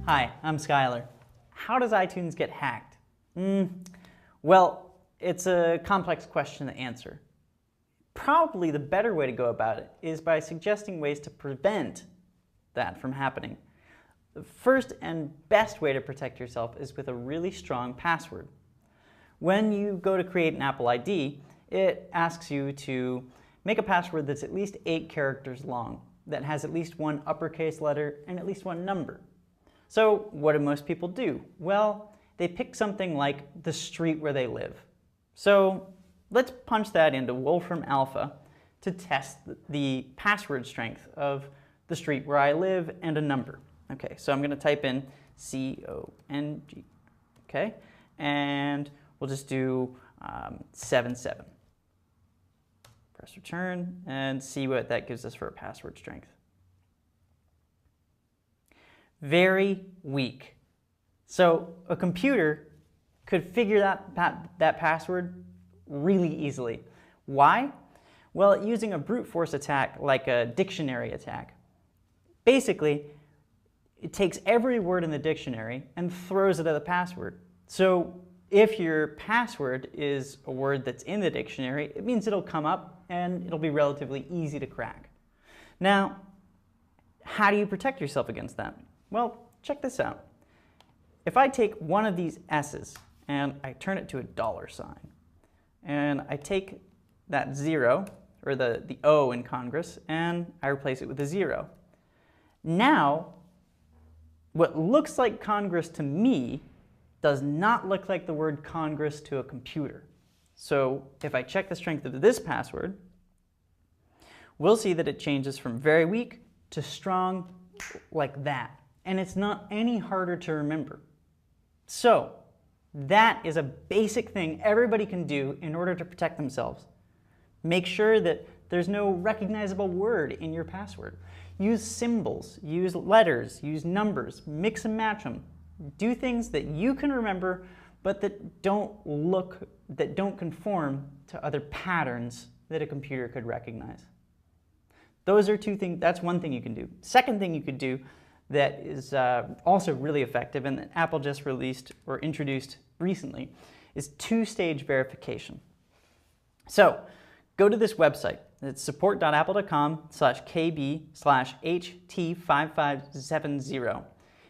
Hi, I'm Skylar. How does iTunes get hacked? Well, it's a complex question to answer. Probably the better way to go about it is by suggesting ways to prevent that from happening. The first and best way to protect yourself is with a really strong password. When you go to create an Apple ID, it asks you to make a password that's at least 8 characters long, that has at least one uppercase letter and at least one number. So what do most people do? Well, they pick something like the street where they live. So let's punch that into Wolfram Alpha to test the password strength of the street where I live and a number. Okay, so I'm going to type in C-O-N-G, okay, and we'll just do 77. Press return and see what that gives us for a password strength. Very weak. So a computer could figure that password really easily. Why? Well, using a brute force attack like a dictionary attack. Basically, it takes every word in the dictionary and throws it at the password. So if your password is a word that's in the dictionary, it means it'll come up and it'll be relatively easy to crack. Now, how do you protect yourself against that? Well, check this out. If I take one of these S's and I turn it to a $, and I take that 0, or the O in Congress, and I replace it with a 0. Now, what looks like Congress to me does not look like the word Congress to a computer. So if I check the strength of this password, we'll see that it changes from very weak to strong like that. And it's not any harder to remember. So that is a basic thing everybody can do in order to protect themselves. Make sure that there's no recognizable word in your password. Use symbols, use letters, use numbers, mix and match them. Do things that you can remember, but that don't conform to other patterns that a computer could recognize. Those are two things. That's one thing you can do. Second thing you could do that is also really effective and that Apple just released or introduced recently is two-stage verification. So go to this website. It's support.apple.com/kb/ht5570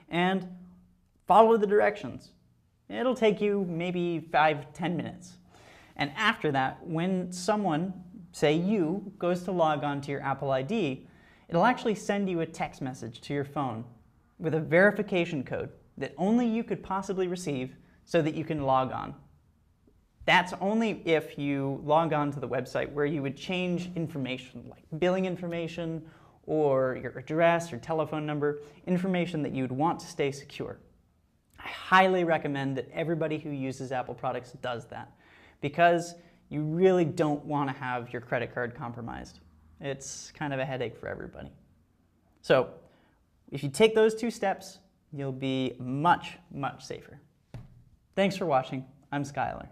and follow the directions. It'll take you maybe 5-10 minutes. And after that, when someone, say you, goes to log on to your Apple ID, it'll actually send you a text message to your phone with a verification code that only you could possibly receive so that you can log on. That's only if you log on to the website where you would change information like billing information or your address or telephone number, information that you'd want to stay secure. I highly recommend that everybody who uses Apple products does that because you really don't want to have your credit card compromised. It's kind of a headache for everybody. So if you take those 2 steps, you'll be much, much safer. Thanks for watching. I'm Skylar.